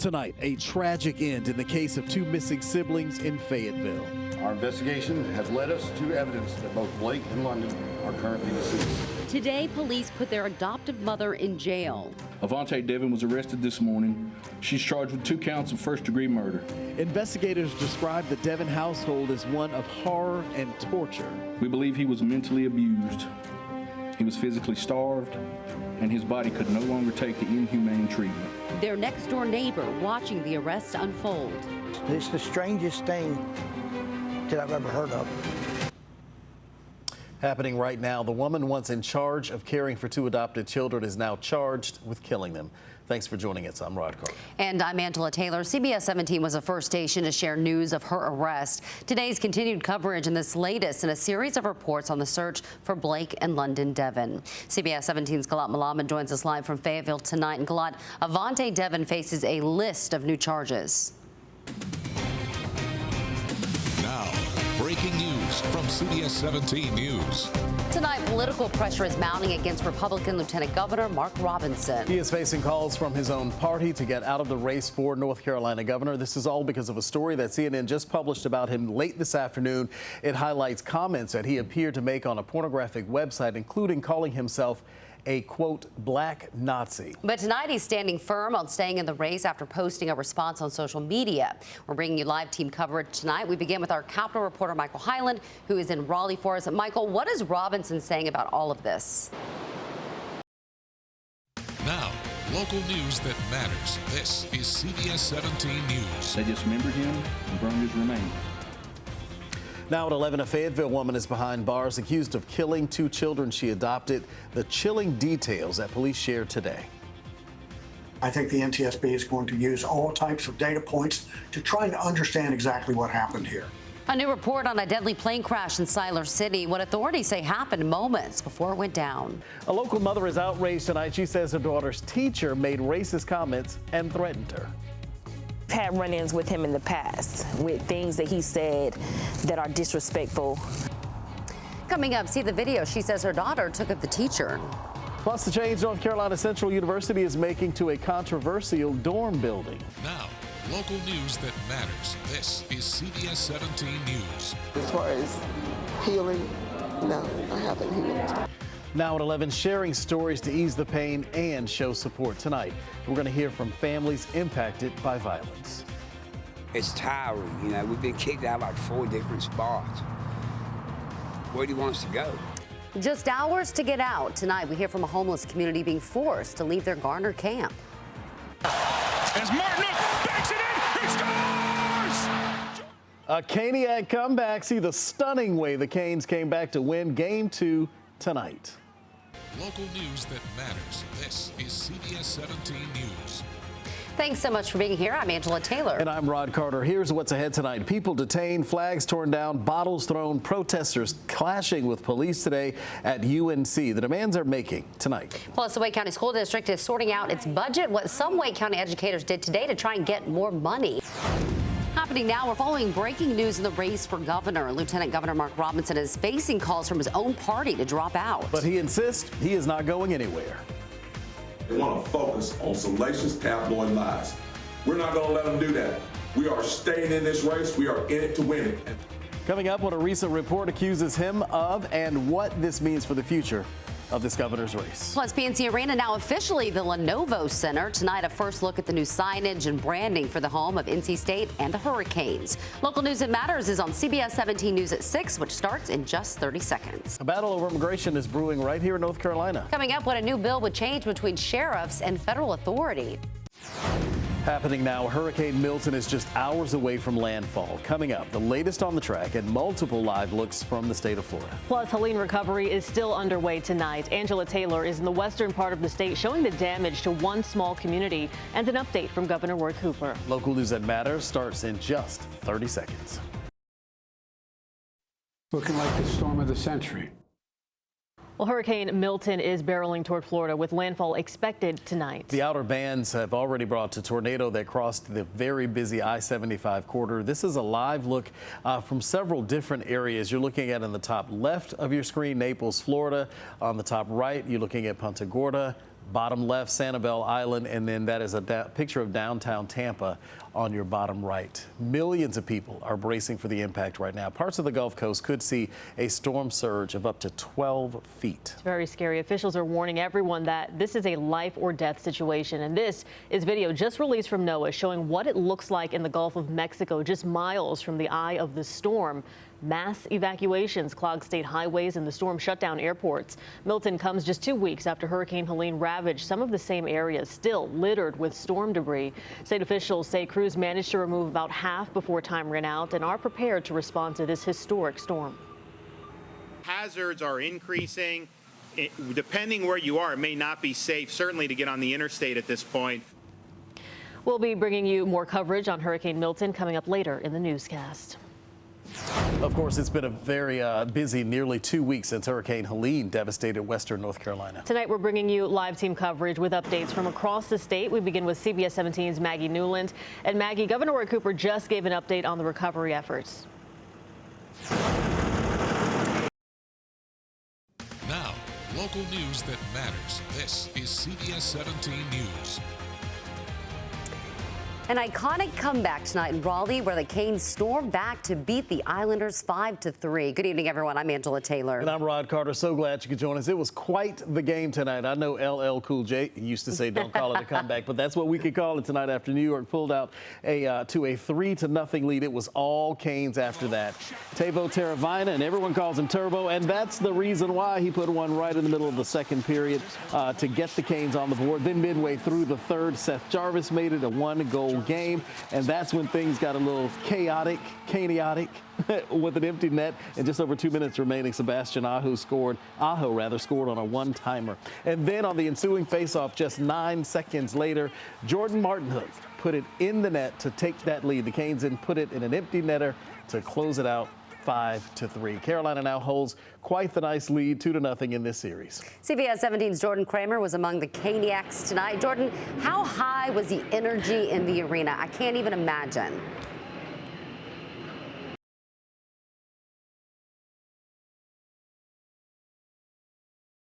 Tonight, a tragic end in the case of two missing siblings in Fayetteville. Our investigation has led us to evidence that both Blake and London are currently deceased. Today, police put their adoptive mother in jail. Avante Devon was arrested this morning. She's charged with 2 counts of first-degree murder. Investigators describe the Devon household as one of horror and torture. We believe he was mentally abused. He was physically starved, and his body could no longer take the inhumane treatment. Their next-door neighbor watching the arrest unfold. It's the strangest thing that I've ever heard of. Happening right now, the woman once in charge of caring for 2 adopted children is now charged with killing them. Thanks for joining us. I'm Rod Carter. And I'm Angela Taylor. CBS 17 was the first station to share news of her arrest. Today's continued coverage in this latest in a series of reports on the search for Blake and London Devon. CBS 17's Galat Malaman joins us live from Fayetteville tonight. And Galat, Avante Devon faces a list of new charges. Now, breaking news from CBS 17 News. Tonight, political pressure is mounting against Republican Lieutenant Governor Mark Robinson. He is facing calls from his own party to get out of the race for North Carolina governor. This is all because of a story that CNN just published about him late this afternoon. It highlights comments that he appeared to make on a pornographic website, including calling himself a, quote, black Nazi. But tonight he's standing firm on staying in the race after posting a response on social media. We're bringing you live team coverage tonight. We begin with our Capitol reporter Michael Hyland, who is in Raleigh for us. Michael, what is Robinson saying about all of this? Now, local news that matters. This is CBS 17 News. They dismembered him and burned his remains. Now at 11, a Fayetteville woman is behind bars accused of killing 2 children she adopted. The chilling details that police shared today. I think the NTSB is going to use all types of data points to try to understand exactly what happened here. A new report on a deadly plane crash in Siler City, what authorities say happened moments before it went down. A local mother is outraged tonight. She says her daughter's teacher made racist comments and threatened her. Had run-ins with him in the past with things that he said that are disrespectful. Coming up, see the video. She says her daughter took of the teacher. Plus, the change North Carolina Central University is making to a controversial dorm building. Now, local news that matters. This is CBS 17 News. As far as healing, no, I haven't healed. Now at 11, sharing stories to ease the pain and show support. Tonight, we're going to hear from families impacted by violence. It's tiring, you know. We've been kicked out like 4 different spots. Where do you want us to go? Just hours to get out. Tonight, we hear from a homeless community being forced to leave their Garner camp. As Martin backs it in, he scores! A Caniac comeback. See the stunning way the Canes came back to win Game 2 tonight. Local news that matters. This is CBS 17 News. Thanks so much for being here. I'm Angela Taylor. And I'm Rod Carter. Here's what's ahead tonight. People detained, flags torn down, bottles thrown, protesters clashing with police today at UNC. The demands are making tonight. Plus, the Wake County School District is sorting out its budget, what some Wake County educators did today to try and get more money. Happening now, we're following breaking news in the race for governor. Lieutenant Governor Mark Robinson is facing calls from his own party to drop out. But he insists he is not going anywhere. They want to focus on salacious tabloid lies. We're not going to let them do that. We are staying in this race. We are in it to win it. Coming up, what a recent report accuses him of and what this means for the future of this governor's race. Plus, PNC Arena now officially the Lenovo Center. Tonight, a first look at the new signage and branding for the home of NC State and the Hurricanes. Local News That Matters is on CBS 17 News at 6, which starts in just 30 seconds. A battle over immigration is brewing right here in North Carolina. Coming up, what a new bill would change between sheriffs and federal authority. Happening now, Hurricane Milton is just hours away from landfall. Coming up, the latest on the track and multiple live looks from the state of Florida. Plus, Helene recovery is still underway tonight. Angela Taylor is in the western part of the state showing the damage to one small community and an update from Governor Roy Cooper. Local News That Matters starts in just 30 seconds. Looking like the storm of the century. Well, Hurricane Milton is barreling toward Florida with landfall expected tonight. The outer bands have already brought a tornado that crossed the very busy I-75 corridor. This is a live look from several different areas. You're looking at in the top left of your screen, Naples, Florida. On the top right, you're looking at Punta Gorda, Bottom left, Sanibel Island, and then that is a picture of downtown Tampa on your bottom right. Millions of people are bracing for the impact right now. Parts of the Gulf Coast could see a storm surge of up to 12 feet. It's very scary. Officials are warning everyone that this is a life or death situation. And this is video just released from NOAA showing what it looks like in the Gulf of Mexico, just miles from the eye of the storm. Mass evacuations clogged state highways and the storm shut down airports. Milton comes just 2 weeks after Hurricane Helene ravaged some of the same areas, still littered with storm debris. State officials say crews managed to remove about half before time ran out and are prepared to respond to this historic storm. Hazards are increasing. Depending where you are, it may not be safe, certainly to get on the interstate at this point. We'll be bringing you more coverage on Hurricane Milton coming up later in the newscast. Of course, it's been a very busy nearly 2 weeks since Hurricane Helene devastated western North Carolina. Tonight, we're bringing you live team coverage with updates from across the state. We begin with CBS 17's Maggie Newland. And Maggie, Governor Roy Cooper just gave an update on the recovery efforts. Now, local news that matters. This is CBS 17 News. An iconic comeback tonight in Raleigh where the Canes stormed back to beat the Islanders 5-3. Good evening, everyone. I'm Angela Taylor. And I'm Rod Carter. So glad you could join us. It was quite the game tonight. I know LL Cool J used to say don't call it a comeback, but that's what we could call it tonight after New York pulled out to a 3-0 lead. It was all Canes after that. Teuvo Teravainen, and everyone calls him Turbo, and that's the reason why he put one right in the middle of the second period to get the Canes on the board. Then midway through the third, Seth Jarvis made it a 1-goal game, and that's when things got a little chaotic with an empty net and just over 2 minutes remaining. Sebastian Aho scored on a one-timer. And then on the ensuing faceoff just 9 seconds later, Jordan Martinhook put it in the net to take that lead. The Canes then put it in an empty netter to close it out 5-3. Carolina now holds quite the nice lead, 2-0 in this series. CBS 17's Jordan Kramer was among the Caniacs tonight. Jordan, how high was the energy in the arena? I can't even imagine.